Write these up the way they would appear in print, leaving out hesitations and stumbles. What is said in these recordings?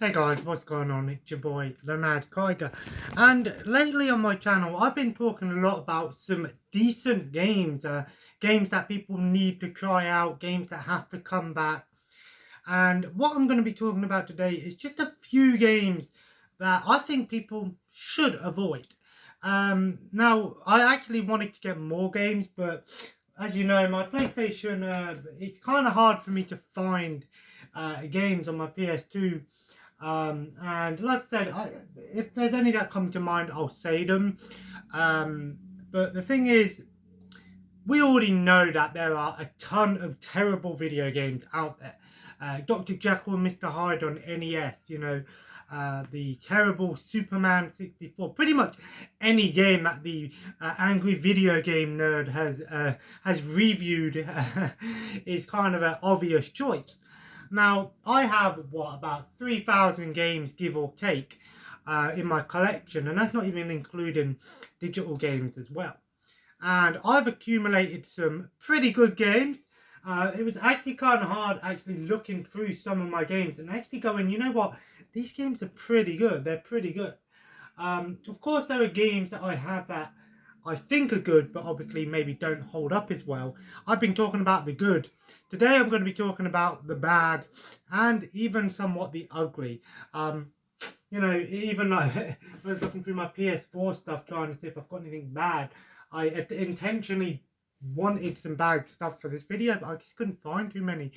Hey guys, what's going on? It's your boy, the Mad Kiger. And lately on my channel, I've been talking a lot about some decent games. Games that people need to try out, games that have to come back. And what I'm going to be talking about today is just a few games that I think people should avoid. Now, I actually wanted to get more games, but as you know, my PlayStation, it's kind of hard for me to find games on my PS2. And like I said, if there's any that come to mind, I'll say them. But the thing is, we already know that there are a ton of terrible video games out there. Dr. Jekyll and Mr. Hyde on NES, the terrible Superman 64. Pretty much any game that the angry video game nerd has reviewed is kind of an obvious choice. Now, I have, about 3,000 games, give or take, in my collection, and that's not even including digital games as well. And I've accumulated some pretty good games. It was actually kind of hard actually looking through some of my games and actually going, you know what, these games are pretty good. They're pretty good. Of course, there are games that I have that I think are good, but obviously maybe don't hold up as well. I've been talking about the good. Today I'm going to be talking about the bad and even somewhat the ugly. Even like I was looking through my PS4 stuff trying to see if I've got anything bad. I intentionally wanted some bad stuff for this video, but I just couldn't find too many.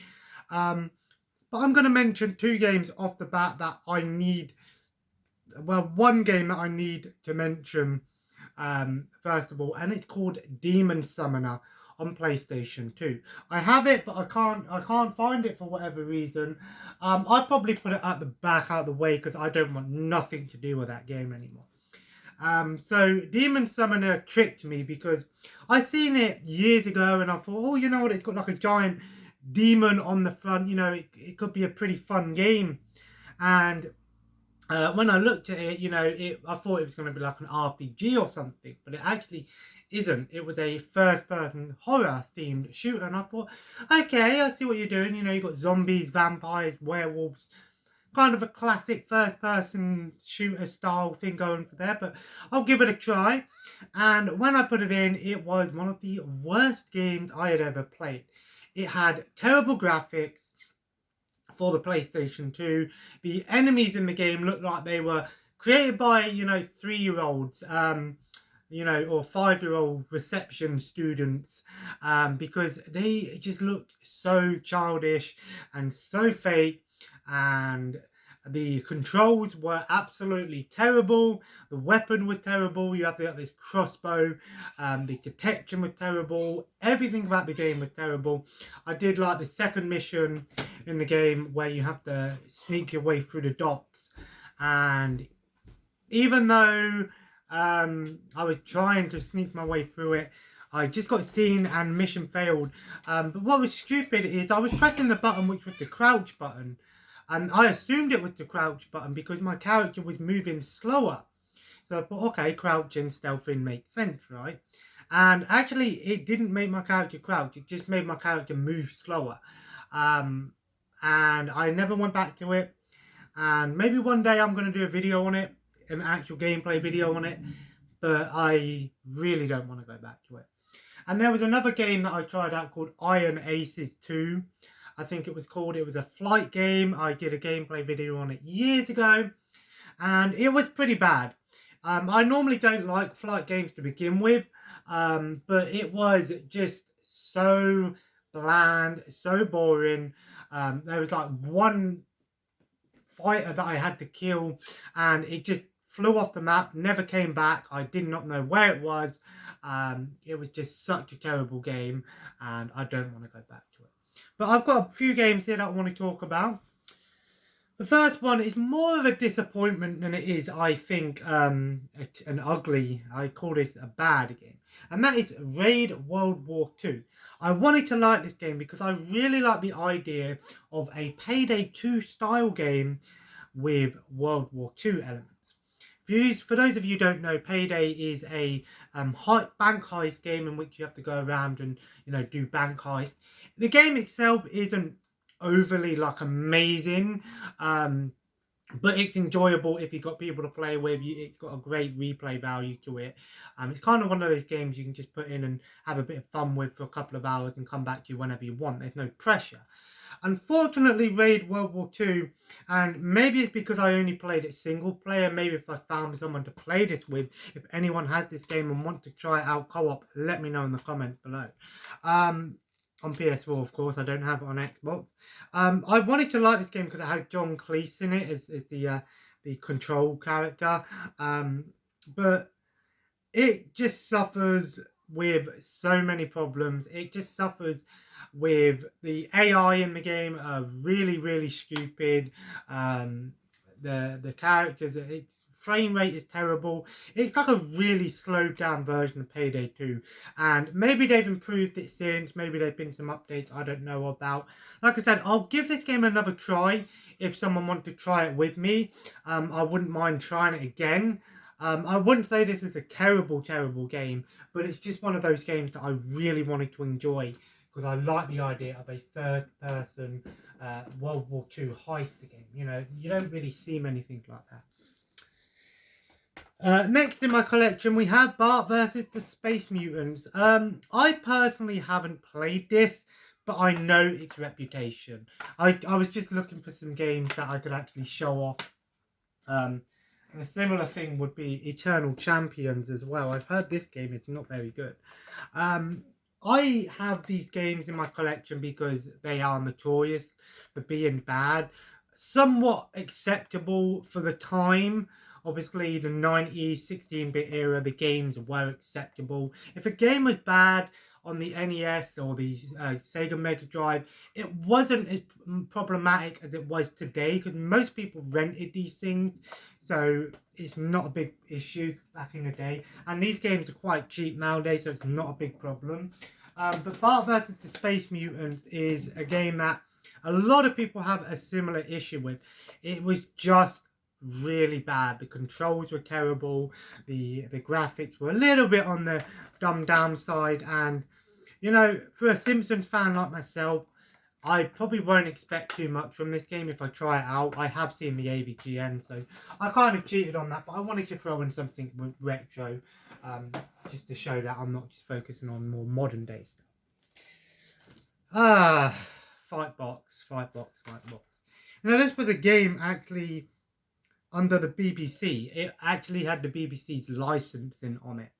But I'm going to mention two games off the bat that I need. Well, one game that I need to mention first of all, and it's called Demon Summoner on PlayStation 2. I have it, but I can't find it for whatever reason. I'll probably put it at the back out of the way because I don't want nothing to do with that game anymore. So Demon Summoner tricked me because I seen it years ago and I thought, oh, you know what, it's got like a giant demon on the front, it could be a pretty fun game. And when I looked at it, I thought it was going to be like an RPG or something, but it actually isn't. It was a first-person horror-themed shooter, and I thought, okay, I see what you're doing. You've got zombies, vampires, werewolves, kind of a classic first-person shooter style thing going for there, but I'll give it a try. And when I put it in, it was one of the worst games I had ever played. It had terrible graphics for the PlayStation 2. The enemies in the game looked like they were created by, 3-year-olds, or 5-year-old reception students, because they just looked so childish and so fake, and the controls were absolutely terrible. The weapon was terrible. You have to get this crossbow. The detection was terrible. Everything about the game was terrible. I did like the second mission in the game where you have to sneak your way through the docks. And even though I was trying to sneak my way through it, I just got seen and mission failed. But what was stupid is I was pressing the button which was the crouch button. And I assumed it was the crouch button because my character was moving slower. So I thought, okay, crouching, stealthing makes sense, right? And actually, it didn't make my character crouch. It just made my character move slower. And I never went back to it. And maybe one day I'm going to do a video on it, an actual gameplay video on it. But I really don't want to go back to it. And there was another game that I tried out called Iron Aces 2. I think it was called. It was a flight game. I did a gameplay video on it years ago, and it was pretty bad. I normally don't like flight games to begin with, but it was just so bland, so boring. There was like one fighter that I had to kill, and it just flew off the map, never came back. I did not know where it was. It was just such a terrible game, and I don't want to go back to it. But I've got a few games here that I want to talk about. The first one is more of a disappointment than it is, I think, an ugly. I call this a bad game. And that is Raid World War II. I wanted to like this game because I really like the idea of a Payday 2 style game with World War II elements. For those of you who don't know, Payday is a bank heist game in which you have to go around and do bank heist. The game itself isn't overly amazing. but it's enjoyable if you've got people to play with. It's got a great replay value to it. It's kind of one of those games you can just put in and have a bit of fun with for a couple of hours and come back to whenever you want. There's no pressure. Unfortunately, Raid World War II, and maybe it's because I only played it single player, maybe if I found someone to play this with, if anyone has this game and want to try it out co-op, let me know in the comments below. On PS4, of course, I don't have it on Xbox. I wanted to like this game because it had John Cleese in it as the control character, but it just suffers with so many problems. It just suffers with the AI in the game are really, really stupid. The characters, its frame rate is terrible. It's like a really slowed down version of Payday 2. And maybe they've improved it since. Maybe there've been some updates I don't know about. Like I said, I'll give this game another try if someone wants to try it with me. I wouldn't mind trying it again. I wouldn't say this is a terrible, terrible game, but it's just one of those games that I really wanted to enjoy because I like the idea of a third-person World War II heist game. You know, you don't really see many things like that. Next in my collection, we have Bart versus the Space Mutants. I personally haven't played this, but I know its reputation. I was just looking for some games that I could actually show off. And a similar thing would be Eternal Champions as well. I've heard this game is not very good. I have these games in my collection because they are notorious for being bad. Somewhat acceptable for the time. Obviously, the 90s, 16-bit era, the games were acceptable. If a game was bad on the NES or the Sega Mega Drive, it wasn't as problematic as it was today because most people rented these things. So it's not a big issue back in the day. And these games are quite cheap nowadays, so it's not a big problem. But Bart vs. the Space Mutants is a game that a lot of people have a similar issue with. It was just really bad. The controls were terrible. The graphics were a little bit on the dumbed down side. And, you know, for a Simpsons fan like myself, I probably won't expect too much from this game if I try it out. I have seen the AVGN, so I kind of cheated on that, but I wanted to throw in something retro, just to show that I'm not just focusing on more modern day stuff. Fightbox. Now, this was a game actually under the BBC. It actually had the BBC's licensing on it.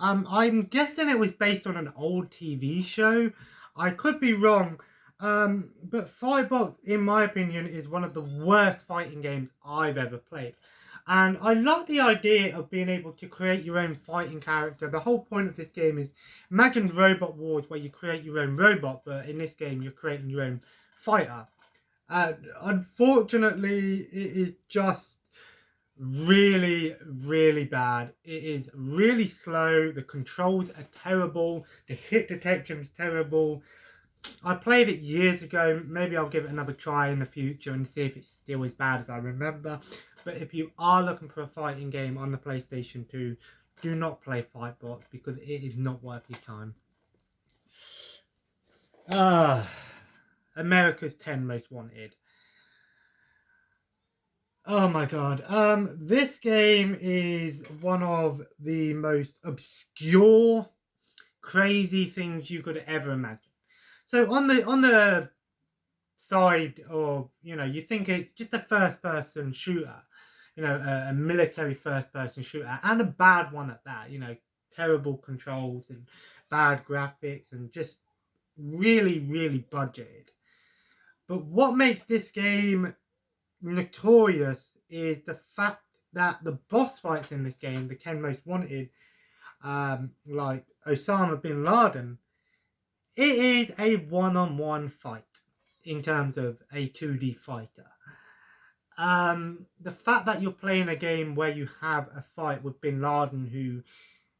I'm guessing it was based on an old TV show. I could be wrong. But Fightbot, in my opinion, is one of the worst fighting games I've ever played. And I love the idea of being able to create your own fighting character. The whole point of this game is, imagine Robot Wars where you create your own robot, but in this game you're creating your own fighter. Unfortunately, it is just really, really bad. It is really slow. The controls are terrible. The hit detection is terrible. I played it years ago. Maybe I'll give it another try in the future and see if it's still as bad as I remember. But if you are looking for a fighting game on the PlayStation 2, do not play Fightbot because it is not worth your time. America's 10 Most Wanted. Oh my god. This game is one of the most obscure, crazy things you could ever imagine. So on the side, or you think it's just a first-person shooter, a military first-person shooter, and a bad one at that. Terrible controls and bad graphics, and just really, really budgeted. But what makes this game notorious is the fact that the boss fights in this game, the 10 Most Wanted, like Osama bin Laden, it is a one-on-one fight in terms of a 2D fighter. The fact that you're playing a game where you have a fight with bin Laden, who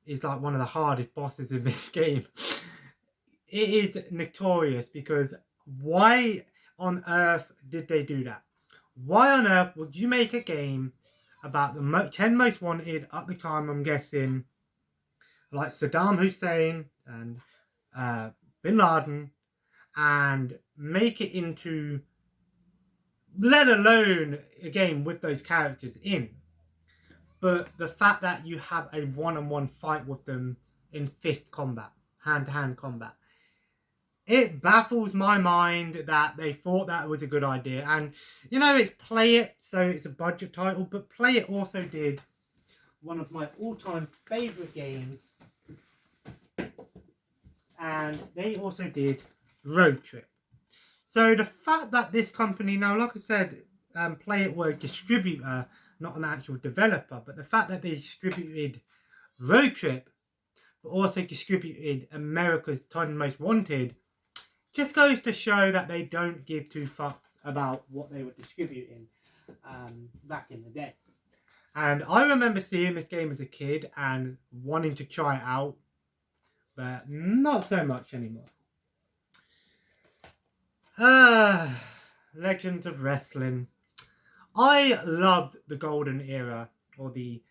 is like one of the hardest bosses in this game, it is notorious because why on earth did they do that? Why on earth would you make a game about the 10 Most Wanted at the time, I'm guessing, like Saddam Hussein and bin Laden, and make it into let alone a game with those characters in. But the fact that you have a one-on-one fight with them in fist combat, hand-to-hand combat, it baffles my mind that they thought that was a good idea. And, you know, it's Play It, so it's a budget title, but Play It also did one of my all-time favourite games, and they also did Road Trip. So the fact that this company, now like I said, Play It were a distributor, not an actual developer, but the fact that they distributed Road Trip, but also distributed America's Tiny Most Wanted, just goes to show that they don't give two fucks about what they were distributing back in the day. And I remember seeing this game as a kid and wanting to try it out, but not so much anymore. Legends of Wrestling. I loved the golden era, or the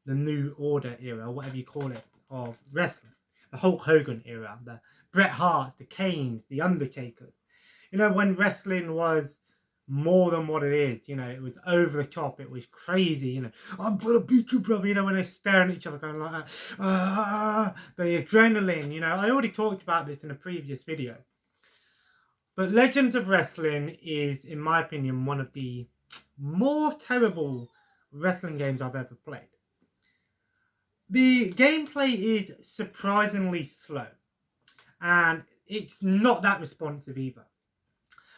new order era, whatever you call it, of wrestling. The Hulk Hogan era, the Bret Harts, the Kanes, the Undertakers. You know, when wrestling was more than what it is, you know, it was over the top, it was crazy, you know, I'm gonna beat you, brother, you know, when they're staring at each other going like that, the adrenaline, you know, I already talked about this in a previous video. But Legends of Wrestling is, in my opinion, one of the more terrible wrestling games I've ever played. The gameplay is surprisingly slow, and it's not that responsive either.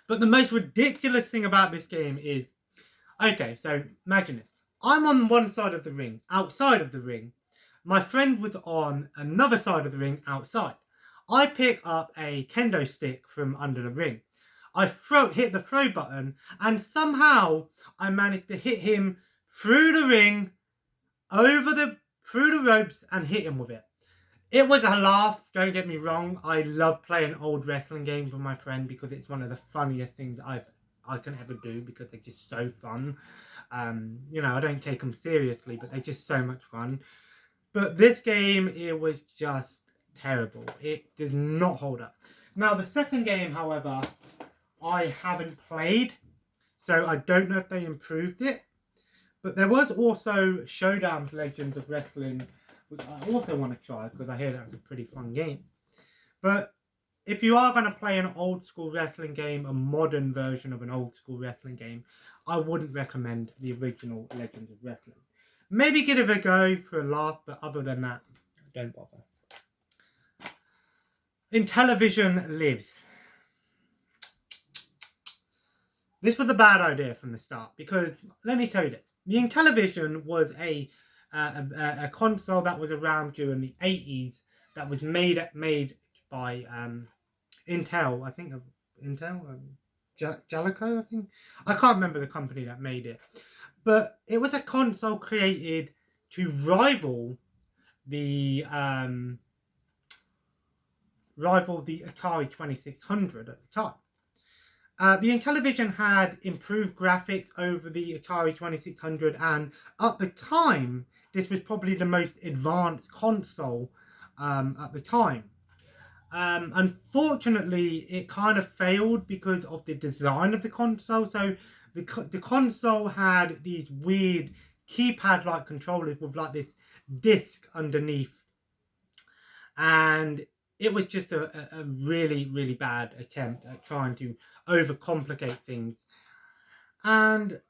But the most ridiculous thing about this game is, okay, so imagine this. I'm on one side of the ring, outside of the ring. My friend was on another side of the ring, outside. I pick up a kendo stick from under the ring. I hit the throw button, and somehow I managed to hit him through the ring, through the ropes, and hit him with it. It was a laugh, don't get me wrong. I love playing old wrestling games with my friend because it's one of the funniest things I can ever do because they're just so fun. You know, I don't take them seriously, but they're just so much fun. But this game, it was just terrible. It does not hold up. Now, the second game, however, I haven't played, so I don't know if they improved it. But there was also Showdown Legends of Wrestling, which I also want to try because I hear that's a pretty fun game. But if you are going to play an old school wrestling game, a modern version of an old school wrestling game, I wouldn't recommend the original Legends of Wrestling. Maybe give it a go for a laugh, but other than that, don't bother. Intellivision Lives. This was a bad idea from the start because, let me tell you this, the Intellivision was a console that was around during the 80s that was made by Intel, I think, Jericho, I think. I can't remember the company that made it. But it was a console created to rival the Atari 2600 at the time. The Intellivision had improved graphics over the Atari 2600, and at the time, this was probably the most advanced console at the time. Unfortunately, it kind of failed because of the design of the console. So the console had these weird keypad-like controllers with like this disc underneath, and it was just a really, really bad attempt at trying to overcomplicate things. And,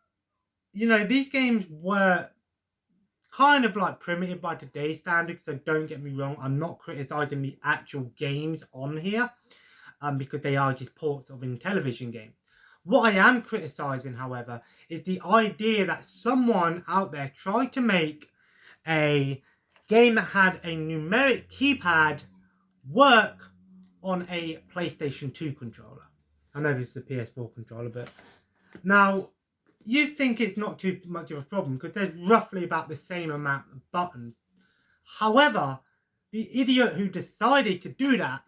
you know, these games were kind of like primitive by today's standards, so don't get me wrong, I'm not criticizing the actual games on here, because they are just ports of Intellivision games. What I am criticizing, however, is the idea that someone out there tried to make a game that had a numeric keypad work on a PlayStation 2 controller. I know this is a PS4 controller, but now you think it's not too much of a problem because there's roughly about the same amount of buttons. However, the idiot who decided to do that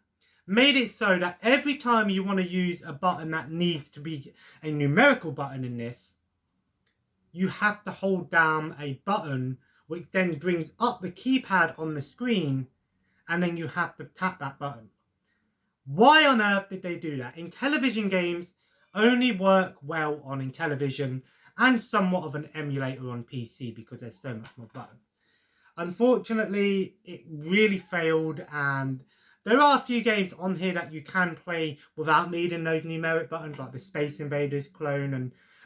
made it so that every time you want to use a button that needs to be a numerical button in this, you have to hold down a button which then brings up the keypad on the screen, and then you have to tap that button. Why on earth did they do that? In television games, only work well on Intellivision and somewhat of an emulator on PC because there's so much more buttons. Unfortunately, it really failed, and there are a few games on here that you can play without needing those numeric buttons, like the Space Invaders clone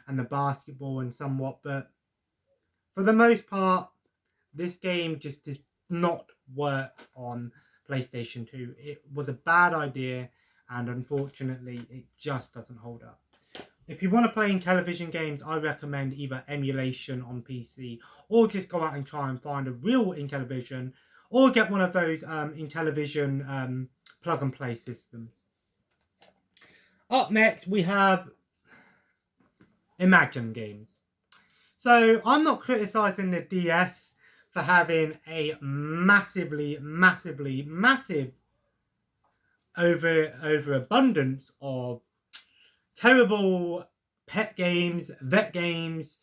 and the basketball and somewhat, but for the most part, this game just does not work on PlayStation 2. It was a bad idea, and unfortunately, it just doesn't hold up. If you want to play Intellivision games, I recommend either emulation on PC or just go out and try and find a real Intellivision or get one of those Intellivision plug and play systems. Up next, we have Imagine games. So I'm not criticizing the DS for having a massive overabundance of terrible pet games, vet games,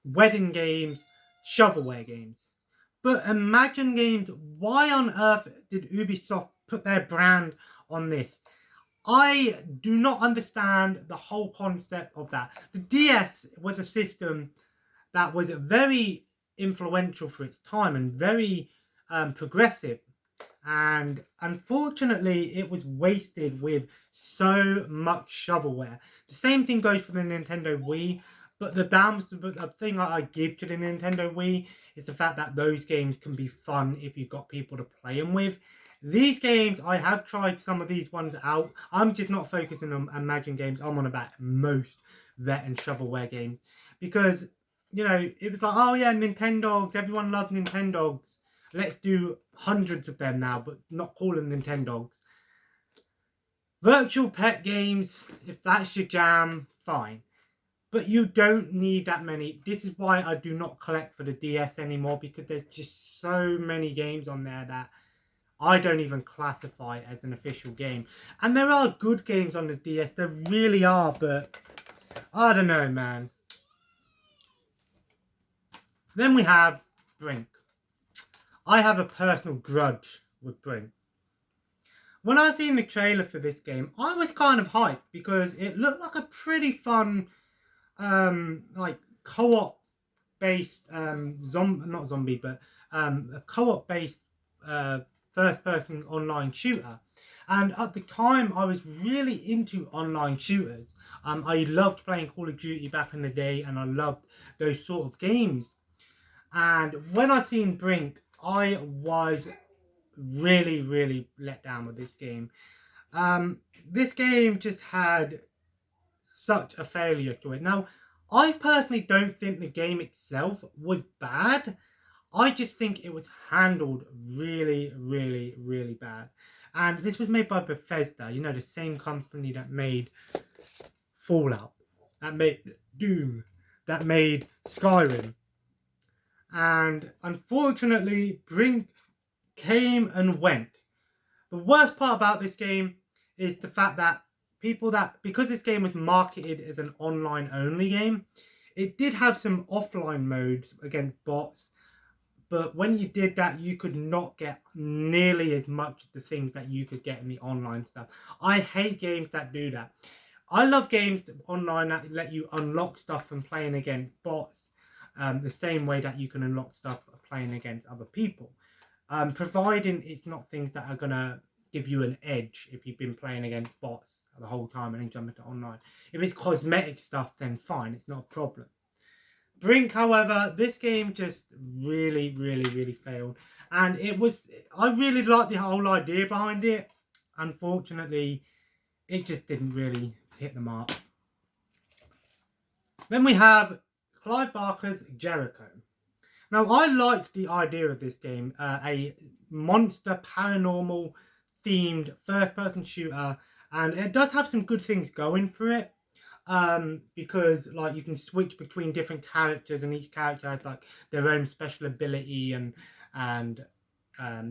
wedding games, shovelware games. But Imagine games, why on earth did Ubisoft put their brand on this? I do not understand the whole concept of that. The DS was a system that was very influential for its time and very progressive. And unfortunately, it was wasted with so much shovelware. The same thing goes for the Nintendo Wii. But the thing I give to the Nintendo Wii is the fact that those games can be fun if you've got people to play them with. These games, I have tried some of these ones out. I'm just not focusing on Imagine games. I'm on about most vet and shovelware games. Because, you know, it was like, oh yeah, Nintendogs. Everyone loves Nintendogs. Let's do hundreds of them now, but not call them Nintendogs. Virtual pet games, if that's your jam, fine. But you don't need that many. This is why I do not collect for the DS anymore, because there's just so many games on there that I don't even classify as an official game. And there are good games on the DS, there really are, but I don't know, man. Then we have Brink. I have a personal grudge with Brink. When I seen the trailer for this game, I was kind of hyped because it looked like a pretty fun like co-op based a co-op based first person online shooter. And at the time I was really into online shooters. I loved playing Call of Duty back in the day, and I loved those sort of games. And when I seen Brink, I was really let down with this game. This game just had such a failure to it. Now, I personally don't think the game itself was bad. I just think it was handled really bad. And this was made by Bethesda, you know, the same company that made Fallout, that made Doom, that made Skyrim. And unfortunately, Brink came and went. The worst part about this game is the fact that because this game was marketed as an online only game, it did have some offline modes against bots, but when you did that, you could not get nearly as much of the things that you could get in the online stuff. I hate games that do that. I love games online that let you unlock stuff from playing against bots, the same way that you can unlock stuff playing against other people, providing it's not things that are going to give you an edge if you've been playing against bots the whole time and then jump into online. If it's cosmetic stuff, then fine, it's not a problem. Brink, however, this game just really failed. And I really liked the whole idea behind it. Unfortunately, it just didn't really hit the mark. Then we have Clive Barker's Jericho. Now, I like the idea of this game, a monster paranormal themed first-person shooter, and it does have some good things going for it, because like you can switch between different characters, and each character has like their own special ability and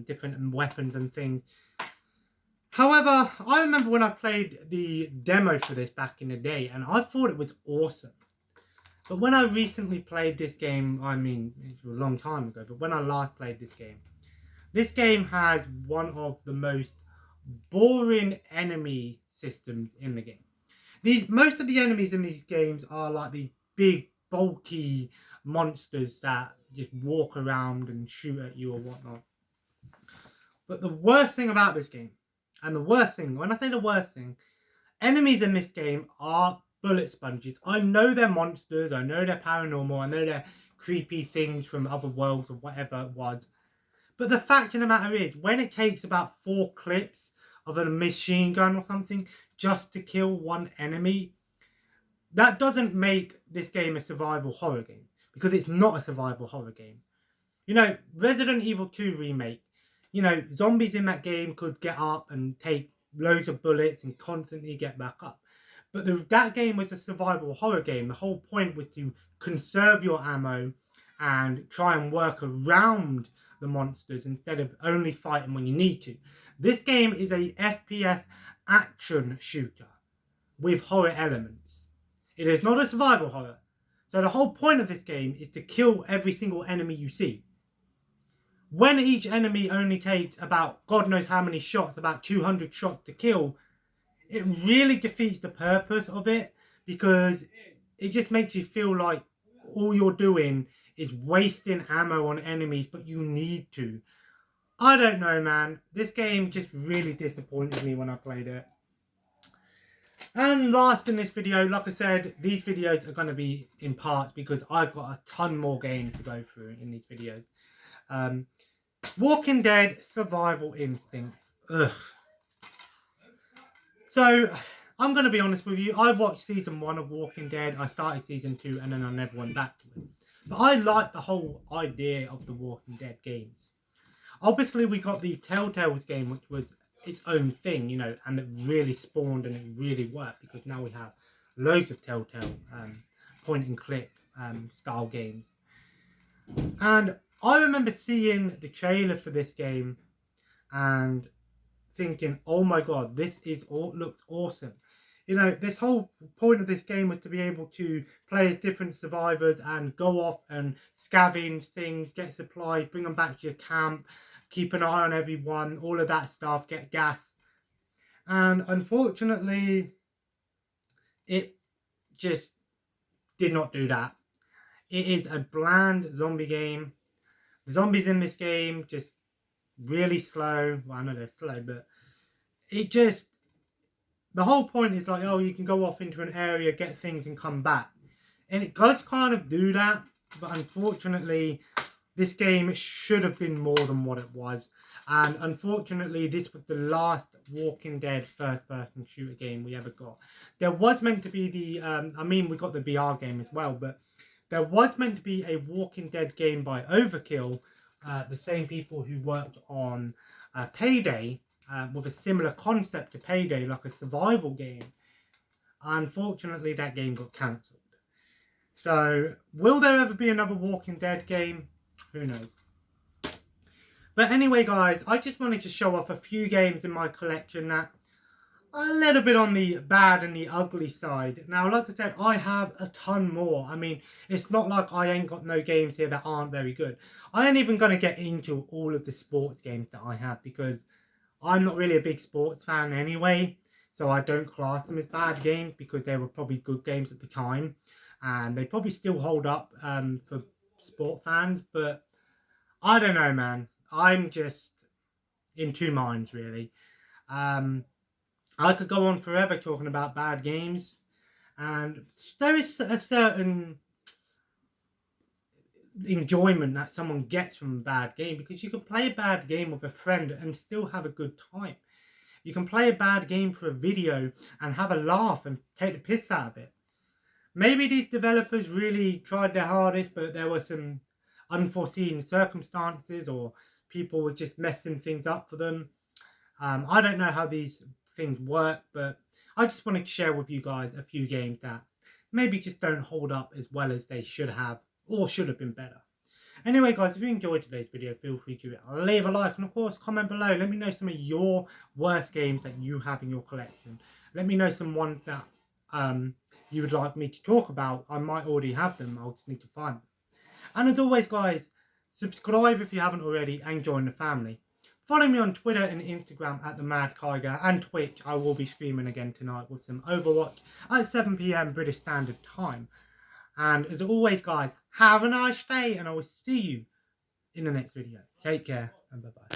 different weapons and things. However, I remember when I played the demo for this back in the day, and I thought it was awesome. But when I recently played this game, I mean, it was a long time ago, but when I last played this game has one of the most boring enemy systems in the game. Most of the enemies in these games are like the big, bulky monsters that just walk around and shoot at you or whatnot. But the worst thing about this game, and the worst thing, when I say the worst thing, enemies in this game are bullet sponges. I know they're monsters, I know they're paranormal, I know they're creepy things from other worlds or whatever it was. But the fact of the matter is, when it takes about 4 clips of a machine gun or something just to kill one enemy, that doesn't make this game a survival horror game. Because it's not a survival horror game. You know, Resident Evil 2 remake, you know, zombies in that game could get up and take loads of bullets and constantly get back up. But that game was a survival horror game. The whole point was to conserve your ammo and try and work around the monsters instead of only fighting when you need to. This game is a FPS action shooter with horror elements. It is not a survival horror. So the whole point of this game is to kill every single enemy you see. When each enemy only takes about God knows how many shots, about 200 shots to kill, it really defeats the purpose of it, because it just makes you feel like all you're doing is wasting ammo on enemies, but you need to. I don't know, man. This game just really disappointed me when I played it. And last in this video, like I said, these videos are going to be in parts because I've got a ton more games to go through in these videos. Walking Dead Survival Instincts. Ugh. So, I'm going to be honest with you. I watched season 1 of Walking Dead. I started season 2 and then I never went back to it. But I like the whole idea of the Walking Dead games. Obviously, we got the Telltale's game, which was its own thing, you know, and it really spawned and it really worked, because now we have loads of Telltale point and click style games. And I remember seeing the trailer for this game and thinking, oh my god, this looks awesome. You know, this whole point of this game was to be able to play as different survivors and go off and scavenge things, get supplies, bring them back to your camp, keep an eye on everyone, all of that stuff, get gas. And unfortunately, it just did not do that. It is a bland zombie game. The zombies in this game just really slow. Well, I know they're slow, but it just... The whole point is like, oh, you can go off into an area, get things and come back. And it does kind of do that, but unfortunately, this game should have been more than what it was. And unfortunately, this was the last Walking Dead first-person shooter game we ever got. There was meant to be the... we got the VR game as well, but there was meant to be a Walking Dead game by Overkill, the same people who worked on Payday, with a similar concept to Payday, like a survival game. Unfortunately, that game got cancelled. So, will there ever be another Walking Dead game? Who knows? But anyway, guys, I just wanted to show off a few games in my collection that are a little bit on the bad and the ugly side. Now, like I said, I have a ton more. I mean, it's not like I ain't got no games here that aren't very good. I ain't even going to get into all of the sports games that I have, because I'm not really a big sports fan anyway, so I don't class them as bad games, because they were probably good games at the time, and they probably still hold up for sport fans. But I don't know, man. I'm just in two minds, really. I could go on forever talking about bad games, and there is a certain enjoyment that someone gets from a bad game, because you can play a bad game with a friend and still have a good time. You can play a bad game for a video and have a laugh and take the piss out of it. Maybe these developers really tried their hardest, but there were some unforeseen circumstances, or people were just messing things up for them. I don't know how these things work, but I just wanted to share with you guys a few games that maybe just don't hold up as well as they should have, or should have been better. Anyway, guys, if you enjoyed today's video, feel free to leave a like, and of course comment below. Let me know some of your worst games that you have in your collection. Let me know some ones that you would like me to talk about. I might already have them, I'll just need to find them. And as always, guys, subscribe if you haven't already and join the family. Follow me on Twitter and Instagram at the Mad Kyger, and Twitch. I will be streaming again tonight with some Overwatch at 7 PM British Standard Time. And as always, guys, have a nice day, and I will see you in the next video. Take care, and bye-bye.